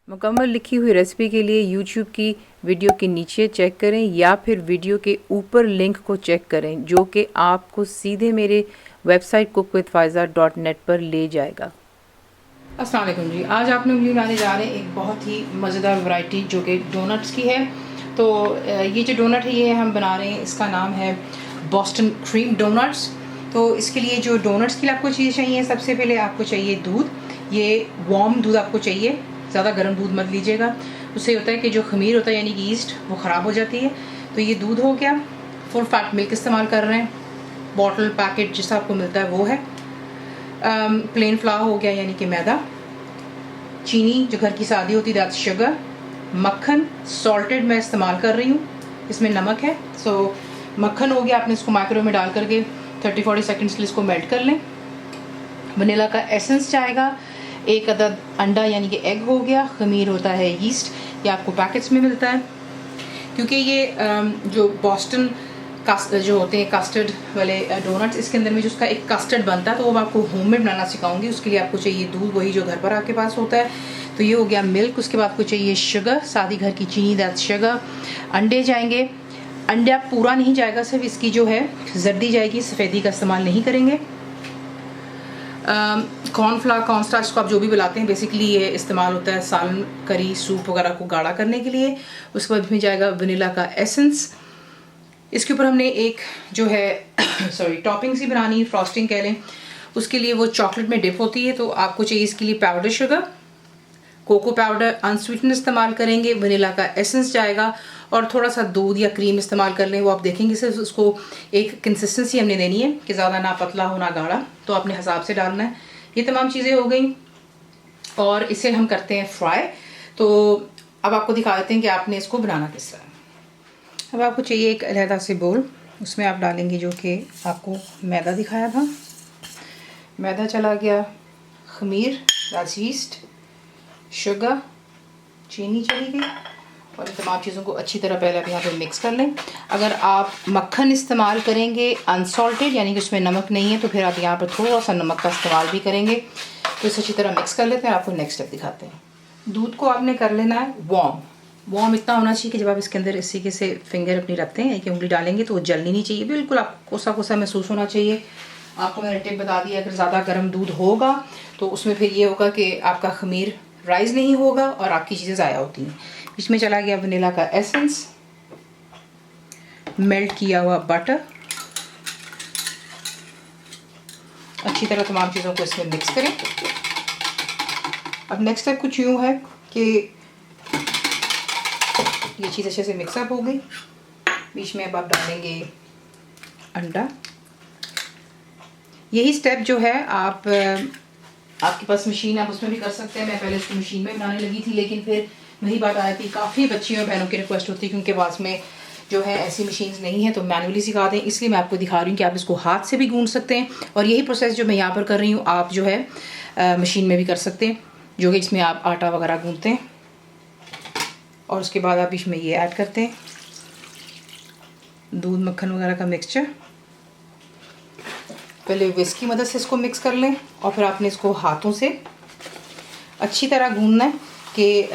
मुकम्मल लिखी हुई रेसिपी के लिए यूट्यूब की वीडियो के नीचे चेक करें या फिर वीडियो के ऊपर लिंक को चेक करें जो कि आपको सीधे मेरे वेबसाइट cook-with-faiza.net पर ले जाएगा। अस्सलाम वालेकुम जी। आज आप लोग बनाने जा रहे हैं एक बहुत ही मज़ेदार वैरायटी जो कि डोनट्स की है। तो ये जो डोनट है ये हम बना रहे हैं, इसका नाम है बॉस्टन क्रीम डोनट्स। तो इसके लिए जो डोनट्स के लिए आपको चीज़ चाहिए, सबसे पहले आपको चाहिए दूध। ये वार्म दूध आपको चाहिए, ज़्यादा गर्म दूध मत लीजिएगा, उससे होता है कि जो खमीर होता है यानी कि ईस्ट वो ख़राब हो जाती है। तो ये दूध हो गया, फुल फैट मिल्क इस्तेमाल कर रहे हैं, बॉटल पैकेट जैसा आपको मिलता है वो है। प्लेन फ्लावर हो गया यानी कि मैदा, चीनी जो घर की सादी होती है दैट्स शुगर, मक्खन सॉल्टेड मैं इस्तेमाल कर रही हूँ, इसमें नमक है। सो मक्खन हो गया, आपने इसको माइक्रोवेव में डाल करके 30-40 सेकंड्स के लिए इसको मेल्ट कर लें। वनीला का एसेंस जाएगा, एक अदद अंडा यानी कि एग हो गया, खमीर होता है यीस्ट, ये आपको पैकेट्स में मिलता है। क्योंकि ये जो बॉस्टन जो होते हैं कस्टर्ड वाले डोनट्स, इसके अंदर में जो उसका एक कस्टर्ड बनता है तो वो मैं आपको होममेड बनाना सिखाऊंगी। उसके लिए आपको चाहिए दूध, वही जो घर पर आपके पास होता है। तो ये हो गया मिल्क। उसके बाद आपको चाहिए शुगर, सादी घर की चीनी दैट्स शुगर। अंडे जाएंगे, अंडा पूरा नहीं जाएगा, सिर्फ इसकी जो है जर्दी जाएगी, सफ़ेदी का इस्तेमाल नहीं करेंगे। कॉर्नफ्लावर, कॉर्नस्टार्च को आप जो भी बुलाते हैं, बेसिकली ये इस्तेमाल होता है सालन, करी, सूप वगैरह को गाढ़ा करने के लिए। उसके बाद इसमें जाएगा वनीला का एसेंस। इसके ऊपर हमने एक जो है टॉपिंग्स ही बनानी, फ्रॉस्टिंग कह लें, उसके लिए वो चॉकलेट में डिप होती है। तो आपको चाहिए इसके लिए powder sugar, cocoa powder unsweetened इस्तेमाल करेंगे, वनीला का एसेंस जाएगा और थोड़ा सा दूध या क्रीम इस्तेमाल कर लें। वो आप देखेंगे सिर्फ उसको एक कंसिस्टेंसी हमने देनी है कि ज़्यादा ना पतला हो ना गाढ़ा, तो अपने हिसाब से डालना है। ये तमाम चीज़ें हो गई और इसे हम करते हैं फ्राई। तो अब आपको दिखा देते हैं कि आपने इसको बनाना किस तरह। अब आपको चाहिए एक अलहदा से बोल, उसमें आप डालेंगे जो कि आपको मैदा दिखाया था, मैदा चला गया, खमीर दैट्स यीस्ट, शुगर, चीनी चली गई और इन तमाम चीज़ों को अच्छी तरह पहले आप यहाँ पे मिक्स कर लें। अगर आप मक्खन इस्तेमाल करेंगे अनसॉल्टेड यानी कि उसमें नमक नहीं है, तो फिर आप यहाँ पर थोड़ा सा नमक का इस्तेमाल भी करेंगे। तो इसे अच्छी तरह मिक्स कर लेते हैं। आपको नेक्स्ट स्टेप दिखाते हैं। दूध को आपने कर लेना है वार्म इतना होना चाहिए कि जब आप इसके अंदर इस तरीके से फिंगर अपनी रखते हैं, एक उंगली डालेंगे तो वो जलनी नहीं चाहिए, बिल्कुल आपको कोसा कोसा महसूस होना चाहिए। आपको मैंने टिप बता दिया, अगर ज़्यादा गर्म दूध होगा तो उसमें फिर ये होगा कि आपका खमीर राइज नहीं होगा और आपकी चीज़ें ज़ाया होती हैं। इसमें चला गया वनीला का एसेंस, मेल्ट किया हुआ बटर, अच्छी तरह तमाम चीज़ों को इसमें मिक्स करें। अब नेक्स्ट स्टेप कुछ यूँ है कि ये चीज़ अच्छे से मिक्सअप हो गई। बीच में अब आप डालेंगे अंडा। यही स्टेप जो है आप आपके पास मशीन आप उसमें भी कर सकते हैं। मैं पहले इसको मशीन में बनाने लगी थी, लेकिन फिर वही बात आई थी, काफ़ी बच्चियों और बहनों की रिक्वेस्ट होती है कि उनके पास में जो है ऐसी मशीन्स नहीं है तो मैनुअली सिखा दें। इसलिए मैं आपको दिखा रही हूँ कि आप इसको हाथ से भी गूंद सकते हैं और यही प्रोसेस जो मैं यहाँ पर कर रही हूँ आप जो है मशीन में भी कर सकते हैं, जो कि इसमें आप आटा वगैरह गूंदते हैं और उसके बाद आप इसमें ये ऐड करते हैं दूध मक्खन वगैरह का मिक्सचर। पहले विस्क की मदद से इसको मिक्स कर लें और फिर आपने इसको हाथों से अच्छी तरह गूंदना है कि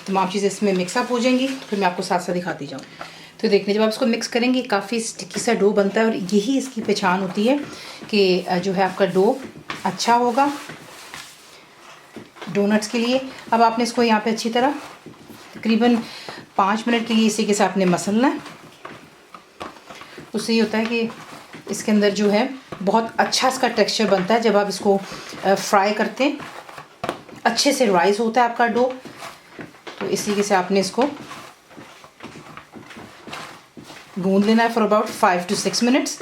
तमाम चीज़ें इसमें मिक्सअप हो जाएंगी। फिर मैं आपको साथ साथ दिखाती जाऊँ। तो देखने जब आप इसको मिक्स करेंगे काफ़ी स्टिकी सा डो बनता है और यही इसकी पहचान होती है कि जो है आपका डो अच्छा होगा डोनट्स के लिए। अब आपने इसको यहाँ पे अच्छी तरह तकरीबन 5 मिनट के लिए इसी के साथ आपने मसलना है। उससे ये होता है कि इसके अंदर जो है बहुत अच्छा इसका टेक्सचर बनता है। जब आप इसको फ्राई करते हैं अच्छे से राइज होता है आपका डो। तो इस तरीके से आपने इसको गूंद लेना है for about 5 to 6 minutes.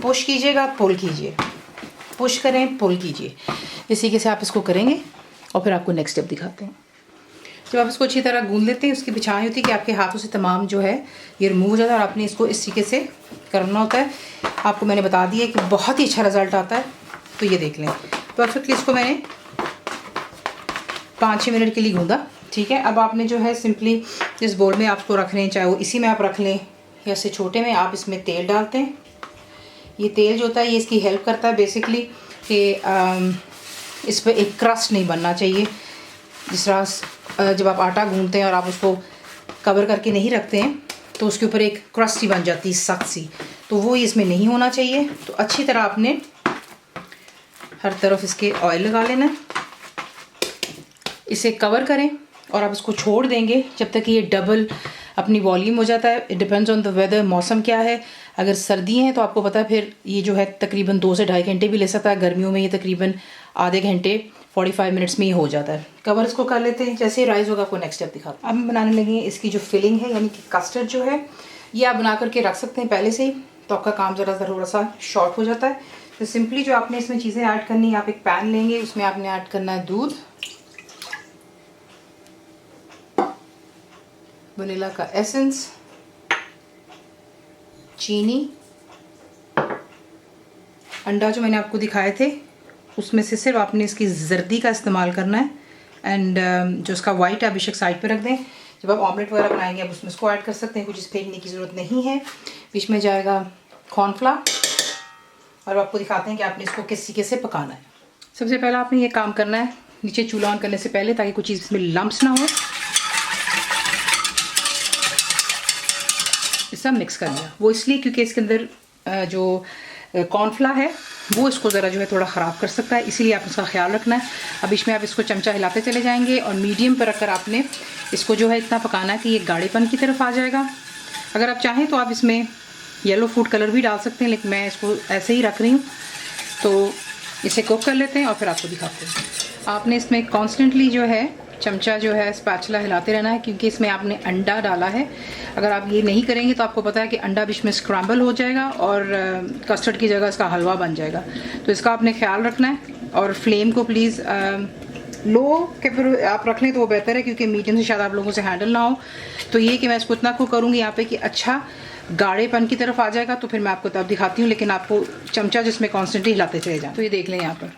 Push कीजिएगा, पुल कीजिए, पुश करें, पुल कीजिए। इस तरीके से आप इसको करेंगे और फिर आपको नेक्स्ट स्टेप दिखाते हैं। जब आप इसको अच्छी तरह गूंद लेते हैं, उसकी पहचान होती है कि आपके हाथों से तमाम जो है ये रिमूव हो जाता है और आपने इसको इस तरीके से करना होता है। आपको मैंने बता दिया कि बहुत ही अच्छा रिज़ल्ट आता है। तो ये देख लें, परफेक्टली इसको मैंने 5-6 मिनट के लिए गूंदा। ठीक है, अब आपने जो है सिंपली जिस बोल में आपको रख लें, चाहे वो इसी में आप रख लें या इससे छोटे में, आप इसमें तेल डालते हैं। ये तेल जो होता है ये इसकी हेल्प करता है बेसिकली कि इस पर एक क्रस्ट नहीं बनना चाहिए। जिस तरह जब आप आटा गूंथते हैं और आप उसको कवर करके नहीं रखते हैं तो उसके ऊपर एक क्रस्टी बन जाती है सख्त सी, तो वो इसमें नहीं होना चाहिए। तो अच्छी तरह आपने हर तरफ इसके ऑयल लगा लेना है, इसे कवर करें और आप इसको छोड़ देंगे जब तक ये डबल अपनी वॉल्यूम हो जाता है। It depends on the weather, मौसम क्या है। अगर सर्दी है तो आपको पता है फिर ये जो है तकरीबन 2 से ढाई घंटे भी ले सकता है। गर्मियों में ये तकरीबन आधे घंटे 45 मिनट्स में ही हो जाता है। कवर इसको कर लेते हैं। जैसे ही राइस होगा आपको नेक्स्ट स्टेप दिखा। अब हम बनाने लगे हैं इसकी जो फिलिंग है, यानी कि कस्टर्ड जो है, ये आप बना करके रख सकते हैं पहले से ही, तो आपका काम ज़रा थोड़ा सा शॉर्ट हो जाता है। तो सिंपली जो आपने इसमें चीज़ें ऐड करनी है, आप एक पैन लेंगे, उसमें आपने ऐड करना है दूध, वनीला का एसेंस, चीनी, अंडा जो मैंने आपको दिखाए थे उसमें से सिर्फ आपने इसकी जर्दी का इस्तेमाल करना है, एंड जो इसका वाइट है बेशक साइड पे रख दें। जब आप ऑमलेट वगैरह बनाएंगे आप उसमें इसको ऐड कर सकते हैं, कुछ इस फेंकने की ज़रूरत नहीं है। बीच में जाएगा कॉर्नफ्लावर, और आपको दिखाते हैं कि आपने इसको किस तरीके से पकाना है। सबसे पहले आपने ये काम करना है नीचे चूल्हा ऑन करने से पहले, ताकि कुछ चीज़ इसमें लम्प्स ना हो। सब मिक्स कर लिया, वो इसलिए क्योंकि इसके अंदर जो कॉर्नफ्लावर है वो इसको ज़रा जो है थोड़ा ख़राब कर सकता है, इसीलिए आप इसका ख्याल रखना है। अब इसमें आप इसको चमचा हिलाते चले जाएंगे और मीडियम पर रखकर आपने इसको जो है इतना पकाना है कि ये गाढ़ेपन की तरफ आ जाएगा। अगर आप चाहें तो आप इसमें येलो फूड कलर भी डाल सकते हैं, लेकिन मैं इसको ऐसे ही रख रही हूँ। तो इसे कुक कर लेते हैं और फिर आपको दिखाते हैं। आपने इसमें कॉन्स्टेंटली जो है चमचा जो है स्पैचुला हिलाते रहना है, क्योंकि इसमें आपने अंडा डाला है। अगर आप ये नहीं करेंगे तो आपको पता है कि अंडा बीच में स्क्रैम्बल हो जाएगा और कस्टर्ड की जगह इसका हलवा बन जाएगा। तो इसका आपने ख्याल रखना है, और फ्लेम को प्लीज़ लो के फिर आप रख लें तो वो बेहतर है, क्योंकि मीडियम से शायद आप लोगों से हैंडल ना हो। तो ये कि मैं इसको इतना कुक करूँगी यहाँ पे कि अच्छा गाढ़ेपन की तरफ आ जाएगा, तो फिर मैं आपको तब दिखाती हूँ। लेकिन आपको चमचा जिसमें कॉन्स्टेंटली हिलाते चले जाएं। तो ये देख लें, यहाँ पर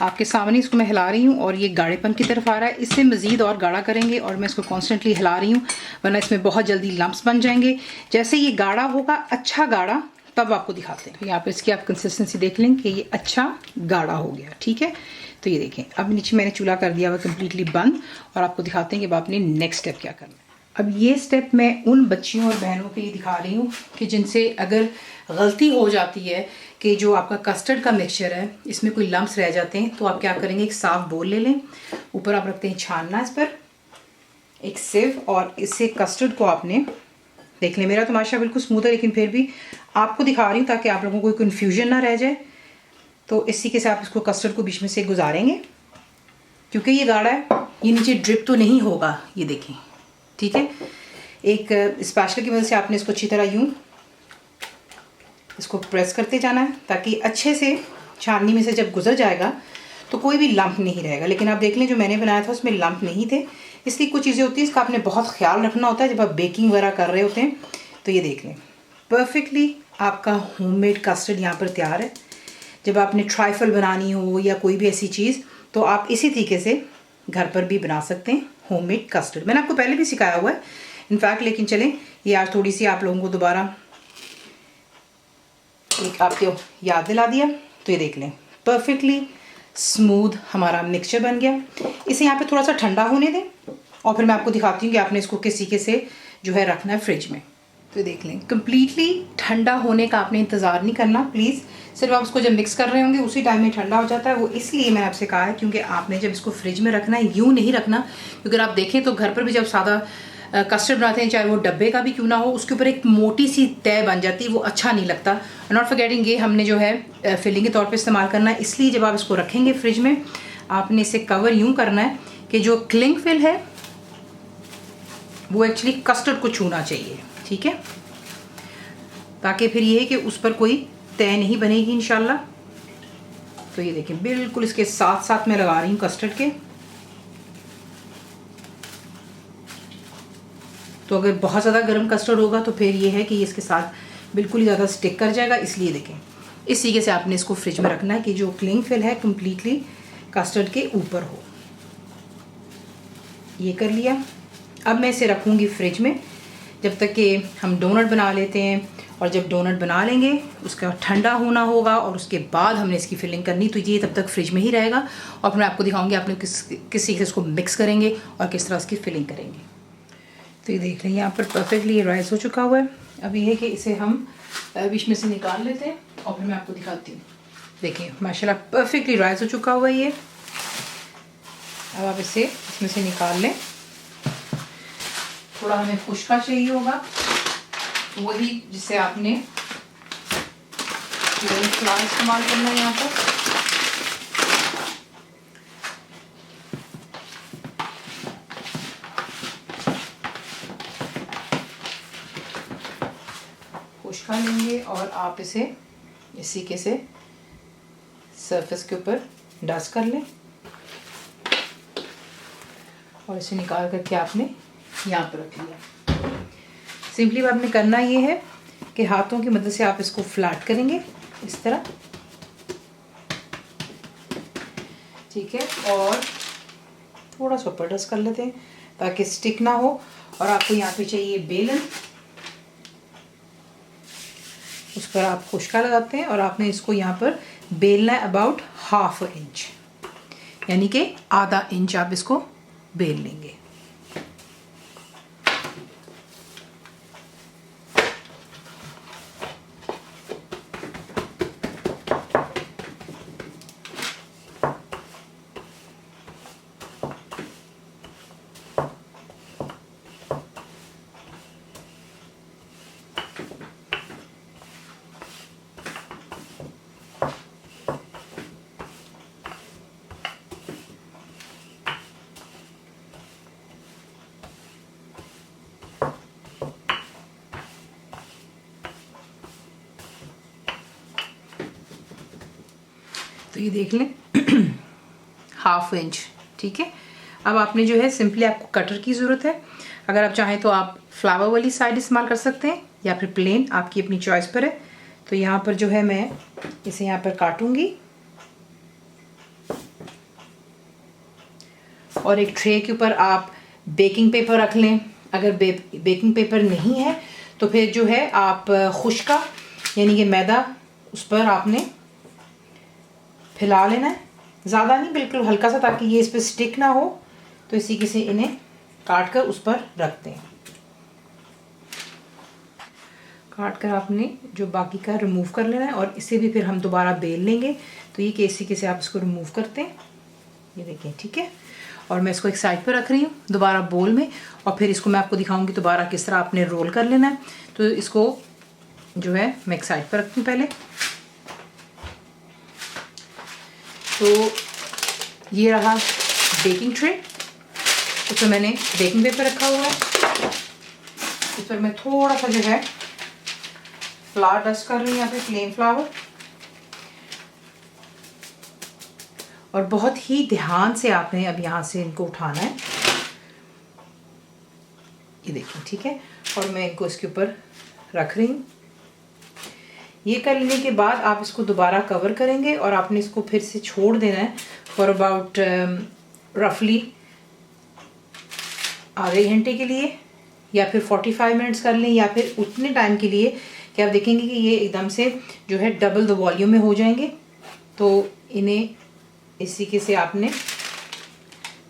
आपके सामने इसको मैं हिला रही हूँ और ये गाढ़ेपन की तरफ आ रहा है। इससे मज़ीद और गाढ़ा करेंगे और मैं इसको कॉन्स्टेंटली हिला रही हूँ, वरना इसमें बहुत जल्दी लम्प्स बन जाएंगे। जैसे ये गाढ़ा होगा, अच्छा गाढ़ा, तब आपको दिखाते हैं। तो यहाँ पर इसकी आप कंसिस्टेंसी देख लें कि ये अच्छा गाढ़ा हो गया, ठीक है। तो ये देखें, अब नीचे मैंने चूल्हा कर दिया हुआ कम्प्लीटली बंद, और आपको दिखाते हैं कि अब आपने नेक्स्ट स्टेप क्या करना है। अब ये स्टेप मैं उन बच्चियों और बहनों के लिए दिखा रही हूँ कि जिनसे अगर गलती हो जाती है कि जो आपका कस्टर्ड का मिक्सचर है इसमें कोई लम्प्स रह जाते हैं, तो आप क्या करेंगे, एक साफ बोल ले लें, ऊपर आप रखते हैं छानना, इस पर एक सिव, और इससे कस्टर्ड को आपने देख लें। मेरा तो माशा बिल्कुल स्मूथ है, लेकिन फिर भी आपको दिखा रही हूँ ताकि आप लोगों को कोई कन्फ्यूजन ना रह जाए। तो इस तरीके से आप इसको कस्टर्ड को बीच में से गुजारेंगे, क्योंकि ये गाढ़ा है, ये नीचे ड्रिप तो नहीं होगा, ये देखें, ठीक है। एक स्पैचुला की मदद से आपने इसको अच्छी तरह यूं इसको प्रेस करते जाना है, ताकि अच्छे से छाननी में से जब गुजर जाएगा तो कोई भी लम्प नहीं रहेगा। लेकिन आप देख लें, जो मैंने बनाया था उसमें लम्प नहीं थे, इसलिए कुछ चीज़ें होती हैं इसका आपने बहुत ख्याल रखना होता है जब आप बेकिंग वगैरह कर रहे होते हैं। तो ये देख लें, परफेक्टली आपका होममेड कस्टर्ड यहाँ पर तैयार है। जब आपने ट्राइफल बनानी हो या कोई भी ऐसी चीज़, तो आप इसी तरीके से घर पर भी बना सकते हैं होममेड कस्टर्ड। मैंने आपको पहले भी सिखाया हुआ है इनफैक्ट, लेकिन चलें ये आज थोड़ी सी आप लोगों को दोबारा एक आपको याद दिला दिया। तो ये देख लें, परफेक्टली स्मूथ हमारा मिक्सचर बन गया। इसे यहाँ पे थोड़ा सा ठंडा होने दें, और फिर मैं आपको दिखाती हूँ कि आपने इसको किस तरीके से जो है रखना है फ्रिज में। तो देख लें, कम्प्लीटली ठंडा होने का आपने इंतज़ार नहीं करना प्लीज़। सिर्फ आप उसको जब मिक्स कर रहे होंगे उसी टाइम में ठंडा हो जाता है। वो इसलिए मैंने आपसे कहा है क्योंकि आपने जब इसको फ्रिज में रखना है, यूँ नहीं रखना, क्योंकि आप देखें तो घर पर भी जब सादा कस्टर्ड बनाते हैं, चाहे वो डब्बे का भी क्यों ना हो, उसके ऊपर एक मोटी सी तय बन जाती है, वो अच्छा नहीं लगता। नॉट फॉरगेटिंग, ये हमने जो है फिलिंग के तौर पे इस्तेमाल करना है, इसलिए जब आप इसको रखेंगे फ्रिज में आपने इसे कवर यूँ करना है कि जो क्लिंग फिल है वो एक्चुअली कस्टर्ड को छूना चाहिए, ठीक है, ताकि फिर ये है कि उस पर कोई तय नहीं बनेगी इंशाल्लाह। तो ये देखें, बिल्कुल इसके साथ साथ मैं लगा रही हूँ कस्टर्ड के। तो अगर बहुत ज़्यादा गर्म कस्टर्ड होगा तो फिर ये है कि इसके साथ बिल्कुल ही ज़्यादा स्टिक कर जाएगा, इसलिए देखें इस तरीके से आपने इसको फ्रिज में रखना है कि जो क्लिंग फिल है कम्प्लीटली कस्टर्ड के ऊपर हो। ये कर लिया। अब मैं इसे रखूँगी फ्रिज में। जब तक कि हम डोनट बना लेते हैं। और जब डोनट बना लेंगे उसका ठंडा होना होगा और उसके बाद हमने इसकी फिलिंग करनी, तो ये तब तक फ्रिज में ही रहेगा। और फिर मैं आपको दिखाऊंगी आपने किस तरीके से इसको मिक्स करेंगे और किस तरह इसकी फिलिंग करेंगे। तो ये देख लें यहाँ पर परफेक्टली राइस हो चुका हुआ है। अब ये है कि इसे हम बीच में से निकाल लेते हैं और फिर मैं आपको दिखाती हूँ। देखिए माशाल्लाह परफेक्टली राइस हो चुका हुआ है ये। अब आप इसे इसमें से निकाल लें। थोड़ा हमें खुश्का चाहिए होगा, वही जिससे आपने फ्लावर इस्तेमाल करना है यहाँ पर। खुश्का लेंगे और आप इसे इस तरीके से सरफेस के ऊपर डस्ट कर लें और इसे निकाल करके आपने यहाँ पर रख लिया। सिंपली आपने करना ये है कि हाथों की मदद से आप इसको फ्लैट करेंगे इस तरह, ठीक है। और थोड़ा सा ऊपर डस्ट कर लेते हैं ताकि स्टिक ना हो। और आपको यहाँ पे चाहिए बेलन, उस पर आप खुश्का लगाते हैं और आपने इसको यहाँ पर बेलना है अबाउट ½ इंच, यानी कि आधा इंच आप इसको बेल लेंगे। तो ये देख लें ½ इंच, ठीक है। अब आपने जो है सिंपली आपको कटर की ज़रूरत है। अगर आप चाहें तो आप फ्लावर वाली साइड इस्तेमाल कर सकते हैं या फिर प्लेन, आपकी अपनी चॉइस पर है। तो यहाँ पर जो है मैं इसे यहाँ पर काटूंगी और एक ट्रे के ऊपर आप बेकिंग पेपर रख लें। अगर बेकिंग पेपर नहीं है तो फिर जो है आप खुश्का यानी कि मैदा उस पर आपने फैला लेना है, ज़्यादा नहीं, बिल्कुल हल्का सा, ताकि ये इस पर स्टिक ना हो। तो इसी के से इन्हें काट कर उस पर रखते हैं। काट कर आपने जो बाकी का रिमूव कर लेना है और इसे भी फिर हम दोबारा बेल लेंगे। तो ये कैसे कैसे आप इसको रिमूव करते हैं, ये देखें, ठीक है। और मैं इसको एक साइड पर रख रही हूँ दोबारा बोल में, और फिर इसको मैं आपको दिखाऊंगी दोबारा किस तरह आपने रोल कर लेना है। तो इसको जो है मैं एक साइड पर रखती हूँ पहले। तो ये रहा बेकिंग ट्रे, उसमें मैंने बेकिंग पेपर रखा हुआ है। इस पर मैं थोड़ा सा जो है फ्लावर डस्ट कर रही हूँ, यहाँ पे प्लेन फ्लावर। और बहुत ही ध्यान से आपने अब यहाँ से इनको उठाना है, ये देखिए, ठीक है। और मैं इनको इसके ऊपर रख रही हूँ। ये कर लेने के बाद आप इसको दोबारा कवर करेंगे और आपने इसको फिर से छोड़ देना है फॉर अबाउट रफली आधे घंटे के लिए, या फिर 45 मिनट्स कर लें, या फिर उतने टाइम के लिए कि आप देखेंगे कि ये एकदम से जो है डबल द वॉल्यूम में हो जाएंगे। तो इन्हें इस तरीके से आपने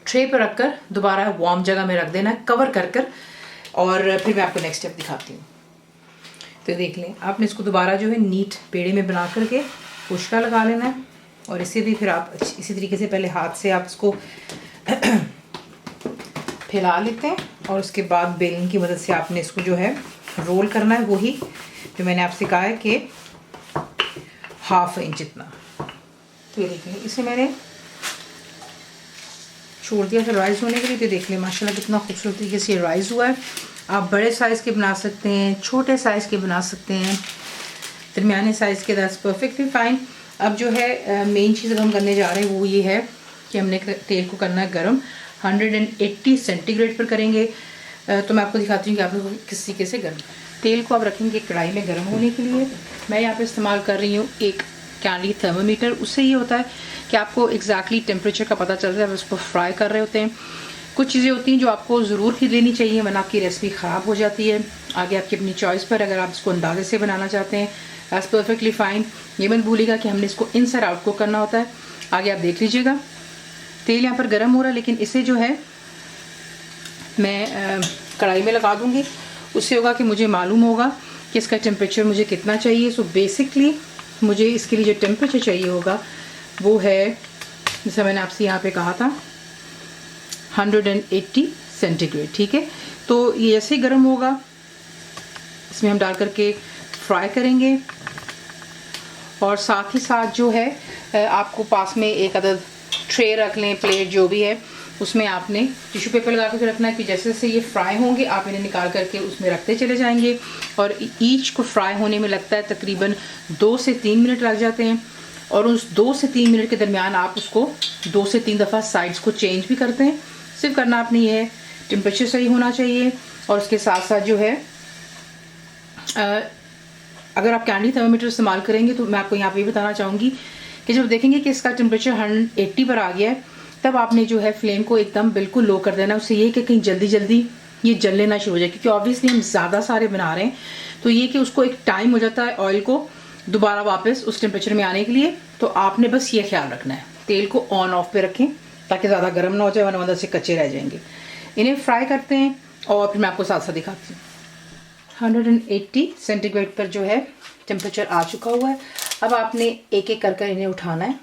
ट्रे पर रखकर दोबारा वार्म जगह में रख देना है, कवर कर कर। और फिर मैं आपको नेक्स्ट स्टेप दिखाती हूँ। तो देख लें, आपने इसको दोबारा जो है नीट पेड़े में बना करके खुश्का लगा लेना है। और इसे भी फिर आप इसी तरीके से पहले हाथ से आप इसको फैला लेते हैं और उसके बाद बेलन की मदद से आपने इसको जो है रोल करना है, वही जो मैंने आपसे कहा है कि ½ इंच इतना। तो ये देख लें, इसे मैंने छोड़ दिया था राइस होने के लिए। तो देख लें माशाल्लाह कितना खूबसूरत तरीके से राइस हुआ है। आप बड़े साइज़ के बना सकते हैं, छोटे साइज़ के बना सकते हैं, दरमियाने साइज़ के, दैट्स परफेक्टली फाइन। अब जो है मेन चीज़ हम करने जा रहे हैं वो ये है कि हमने तेल को करना है गर्म, 180 सेंटीग्रेड पर करेंगे। तो मैं आपको दिखाती हूँ कि आपने किस तरीके से गर्म तेल को आप रखेंगे कढ़ाई में गर्म होने के लिए। मैं यहाँ पे इस्तेमाल कर रही हूँ एक कैंडी थर्मोमीटर। उससे ये होता है कि आपको एग्जैक्टली टेम्परेचर का पता चलता है, आप उसको फ्राई कर रहे होते हैं। कुछ चीज़ें होती हैं जो आपको ज़रूर ही लेनी चाहिए, वरना आपकी रेसिपी ख़राब हो जाती है। आगे आपकी अपनी चॉइस पर, अगर आप इसको अंदाजे से बनाना चाहते हैं दैट्स परफेक्टली फ़ाइन। ये मत भूलिएगा कि हमने इसको इन साइड आउट को करना होता है। आगे आप देख लीजिएगा तेल यहाँ पर गर्म हो रहा है, लेकिन इसे जो है मैं कढ़ाई में लगा दूँगी। उससे होगा कि मुझे मालूम होगा कि इसका टेम्परेचर मुझे कितना चाहिए। सो बेसिकली मुझे इसके लिए जो टेम्परेचर चाहिए होगा वो है, जैसा मैंने आपसे यहाँ पे कहा था, 180 सेंटीग्रेड। ठीक है, तो ये जैसे ही गर्म होगा इसमें हम डाल करके फ्राई करेंगे। और साथ ही साथ जो है आपको पास में एक अदद ट्रे रख लें, प्लेट जो भी है, उसमें आपने टिश्यू पेपर लगा कर रखना है कि जैसे जैसे ये फ्राई होंगे आप इन्हें निकाल करके उसमें रखते चले जाएंगे। और ईच को फ्राई होने में लगता है तकरीबन 2 से 3 मिनट लग जाते हैं। और उस 2 से 3 मिनट के दरमियान आप उसको 2 से 3 दफ़ा साइड्स को चेंज भी करते हैं। सिर्फ करना आपने ये है, टेम्परेचर सही होना चाहिए। और उसके साथ साथ जो है अगर आप कैंडी थर्मामीटर इस्तेमाल करेंगे तो मैं आपको यहाँ पे बताना चाहूँगी कि जब देखेंगे कि इसका टेम्परेचर 180 पर आ गया है, तब आपने जो है फ्लेम को एकदम बिल्कुल लो कर देना। उससे ये कि कहीं जल्दी जल्दी ये जल लेना शुरू हो जाए, क्योंकि ऑब्वियसली हम ज़्यादा सारे बना रहे हैं, तो ये कि उसको एक टाइम हो जाता है ऑयल को दोबारा वापस उस टेम्परेचर में आने के लिए। तो आपने बस ये ख्याल रखना है तेल को ऑन ऑफ पे रखें ताकि ज़्यादा गर्म ना हो जाए, वरना अंदर से कच्चे रह जाएंगे। इन्हें फ्राई करते हैं और फिर मैं आपको साथ साथ दिखाती हूँ। 180 सेंटीग्रेड पर जो है टेम्परेचर आ चुका हुआ है। अब आपने एक एक कर इन्हें उठाना है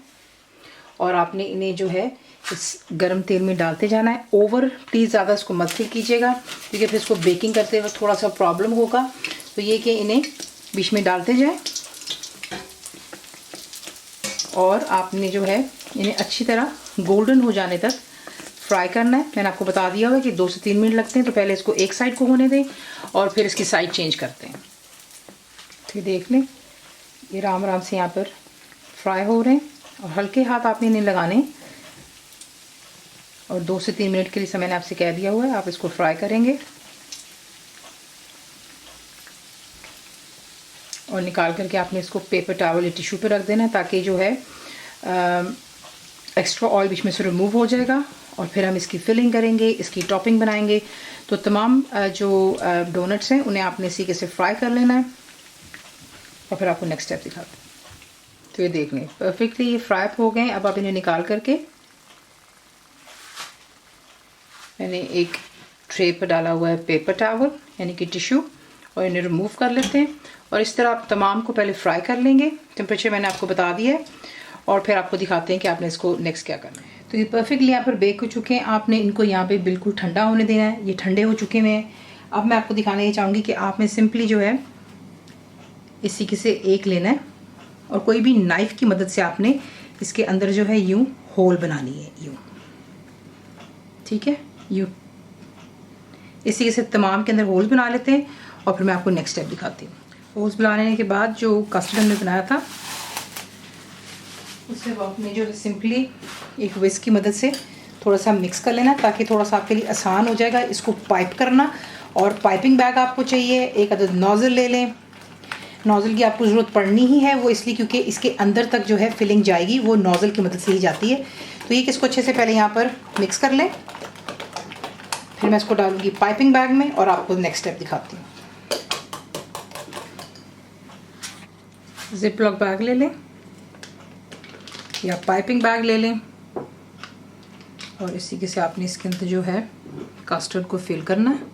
और आपने इन्हें जो है इस गरम तेल में डालते जाना है। ओवर प्लीज़ ज़्यादा इसको मत फिल कीजिएगा, क्योंकि फिर इसको बेकिंग करते वक्त थोड़ा सा प्रॉब्लम होगा। तो ये कि इन्हें बीच में डालते जाएं और आपने जो है इन्हें अच्छी तरह गोल्डन हो जाने तक फ्राई करना है। मैंने आपको बता दिया हुआ कि 2 से 3 मिनट लगते हैं, तो पहले इसको एक साइड को होने दें और फिर इसकी साइड चेंज करते हैं। तो ये देख लें, ये राम राम से यहाँ पर फ्राई हो रहे हैं और हल्के हाथ आपने इन्हें लगाने और 2 से 3 मिनट के लिए समय मैंने आपसे कह दिया हुआ है, आप इसको फ्राई करेंगे और निकाल करके आपने इसको पेपर टॉवल या टिश्यू पे रख देना है, ताकि जो है एक्स्ट्रा ऑयल बीच में से रिमूव हो जाएगा। और फिर हम इसकी फिलिंग करेंगे, इसकी टॉपिंग बनाएंगे। तो तमाम जो डोनट्स हैं उन्हें आपने इसी के से फ्राई कर लेना है और फिर आपको नेक्स्ट स्टेप दिखाते हैं। तो ये देख लें परफेक्टली ये फ्राई हो गए। अब आप इन्हें निकाल करके मैंने एक ट्रे पर डाला हुआ है पेपर टॉवल यानी कि टिश्यू, और इन्हें रिमूव कर लेते हैं। और इस तरह आप तमाम को पहले फ्राई कर लेंगे। टेम्परेचर मैंने आपको बता दिया है और फिर आपको दिखाते हैं कि आपने इसको नेक्स्ट क्या करना है। तो ये परफेक्टली यहाँ पर बेक हो चुके हैं। आपने इनको यहाँ पे बिल्कुल ठंडा होने देना है। ये ठंडे हो चुके हैं। अब मैं आपको दिखाना ये चाहूँगी कि आपने सिंपली जो है इसी के से एक लेना है और कोई भी नाइफ़ की मदद से आपने इसके अंदर जो है यूँ होल बनानी है, यूँ, ठीक है, यूँ इसी के से तमाम के अंदर होल्स बना लेते हैं और फिर मैं आपको नेक्स्ट स्टेप दिखाती हूँ। होल्स बनाने के बाद जो कस्टर्ड हमने बनाया था उससे आपने जो है सिंपली एक विस्क की मदद से थोड़ा सा मिक्स कर लेना, ताकि थोड़ा सा आपके लिए आसान हो जाएगा इसको पाइप करना। और पाइपिंग बैग आपको चाहिए, एक अदद नोज़ल ले लें। नोज़ल की आपको ज़रूरत पड़नी ही है, वो इसलिए क्योंकि इसके अंदर तक जो है फिलिंग जाएगी वो नोज़ल की मदद से ही जाती है। तो ये किसको अच्छे से पहले यहाँ पर मिक्स कर लें, फिर मैं इसको डालूँगी पाइपिंग बैग में और आपको नेक्स्ट स्टेप दिखाती हूँ। जिप लॉक बैग ले लें या पाइपिंग बैग ले लें और इसी के से आपने इसके अंदर जो है कस्टर्ड को फिल करना है।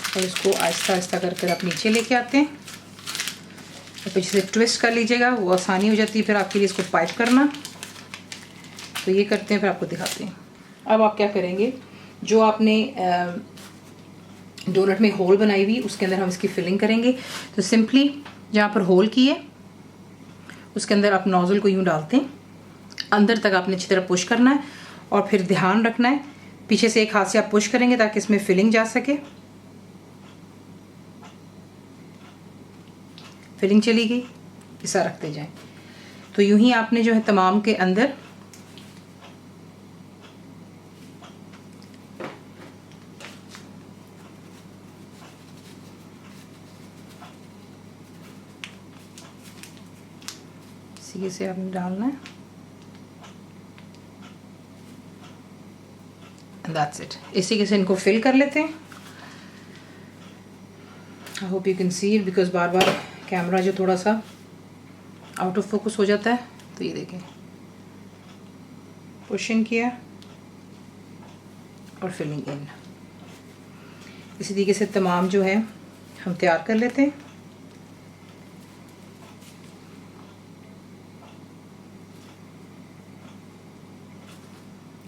और इसको आहिस्ता आहिस्ता करके आप नीचे लेके आते हैं और पीछे से ट्विस्ट कर लीजिएगा, वो आसानी हो जाती है फिर आपके लिए इसको पाइप करना। तो ये करते हैं, फिर आपको दिखाते हैं। अब आप क्या करेंगे, जो आपने डोनट में होल बनाई हुई उसके अंदर हम इसकी फिलिंग करेंगे। तो सिंपली जहाँ पर होल किए उसके अंदर आप नोज़ल को यूँ डालते हैं, अंदर तक आपने अच्छी तरह पुश करना है और फिर ध्यान रखना है पीछे से एक हाथ से आप पुश करेंगे ताकि इसमें फिलिंग जा सके। फिलिंग चली गई, ऐसा रखते जाएं। तो यूं ही आपने जो है तमाम के अंदर तरीके से आपने डालना है। That's it. इसी तरीके से इनको फिल कर लेते हैं। I hope you can see it because bar bar camera जो थोड़ा सा आउट ऑफ फोकस हो जाता है। तो ये देखें, पुशिंग किया और फिलिंग इन। इसी तरीके से तमाम जो है हम तैयार कर लेते हैं।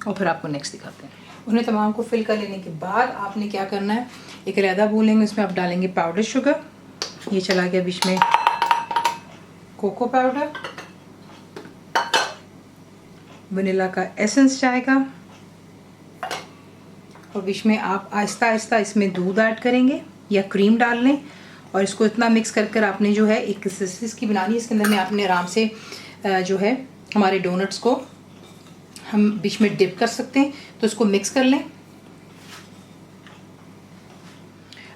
और फिर आपको नेक्स्ट दिखाते हैं। उन्हें तमाम को फिल कर लेने के बाद आपने क्या करना है, एक अलहदा बोल लेंगे, उसमें आप डालेंगे पाउडर शुगर। ये चला गया बीच में कोको पाउडर, वनीला का एसेंस जाएगा और बीच में आप आहिस्ता आहिस्ता इसमें दूध ऐड करेंगे या क्रीम डाल लें और इसको इतना मिक्स कर कर आपने जो है एक कंसिस्टेंसी की बनानी है। इसके अंदर में आपने आराम से जो है हमारे डोनट्स को हम बीच में डिप कर सकते हैं। तो इसको मिक्स कर लें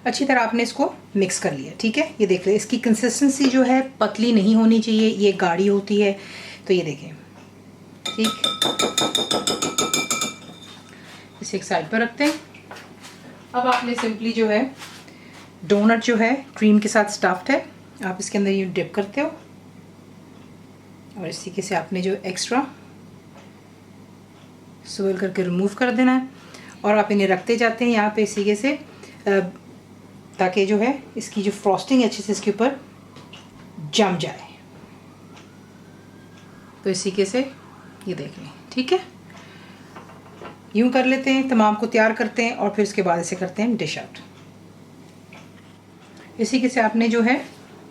अच्छी तरह। आपने इसको मिक्स कर लिया, ठीक है। ये देख लें, इसकी कंसिस्टेंसी जो है पतली नहीं होनी चाहिए, ये गाढ़ी होती है। तो ये देखें, ठीक। इसे एक साइड पर रखते हैं। अब आपने सिंपली जो है डोनट जो है क्रीम के साथ स्टफ्ड है, आप इसके अंदर ये डिप करते हो और इस तरीके से आपने जो एक्स्ट्रा स्विल करके रिमूव कर देना है और आप इन्हें रखते जाते हैं यहाँ पे इस तरीके से, ताकि जो है इसकी जो फ्रॉस्टिंग अच्छे से इसके ऊपर जम जाए। तो इस तरीके से ये देख लें, ठीक है। यूं कर लेते हैं, तमाम को तैयार करते हैं और फिर उसके बाद इसे करते हैं डिश आउट। इसी के से आपने जो है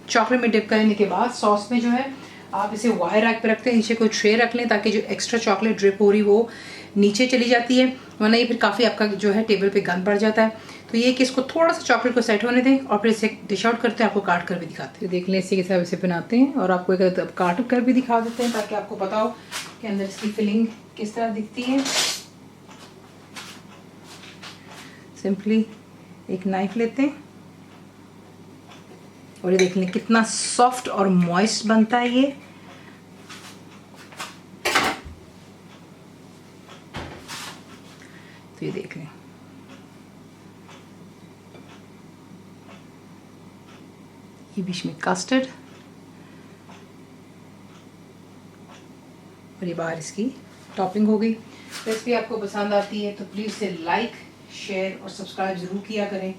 चॉकलेट में डिप करने के बाद सॉस में जो है आप इसे वायर रैक पे रखते हैं, नीचे कोई ट्रे रख लें ताकि जो एक्स्ट्रा चॉकलेट ड्रिप हो रही वो नीचे चली जाती है, वरना ये फिर काफ़ी आपका जो है टेबल पे गंद पड़ जाता है। तो ये कि इसको थोड़ा सा चॉकलेट को सेट होने दें और फिर इसे डिश आउट करते हैं। आपको काट कर भी दिखाते हैं, देख लें इसी के साथ इसे बनाते हैं और आपको एक काट कर भी दिखा देते हैं ताकि आपको पता हो कि अंदर इसकी फिलिंग किस तरह दिखती है। सिंपली एक नाइफ लेते हैं और ये देख लें कितना सॉफ्ट और मॉइस्ट बनता है ये। तो ये देख लें, ये बीच में कस्टर्ड और ये बाहर इसकी टॉपिंग हो गई। रेसिपी आपको पसंद आती है तो प्लीज़ से लाइक, शेयर और सब्सक्राइब ज़रूर किया करें।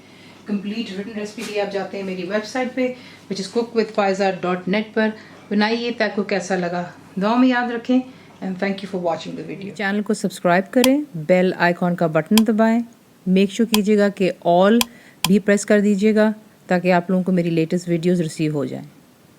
कंप्लीट रिटन रेसिपी के लिए आप जाते हैं मेरी वेबसाइट पे विच इज़ cookwithfaiza.net पर। बनाइए, ताकि कैसा लगा दुआ में याद रखें। And thank you for watching the video. Channel को सब्सक्राइब करें, बेल आइकॉन का बटन दबाएं, मेक श्योर कीजिएगा कि ऑल भी प्रेस कर दीजिएगा ताकि आप लोगों को मेरी लेटेस्ट वीडियोज़ रिसीव हो जाएं।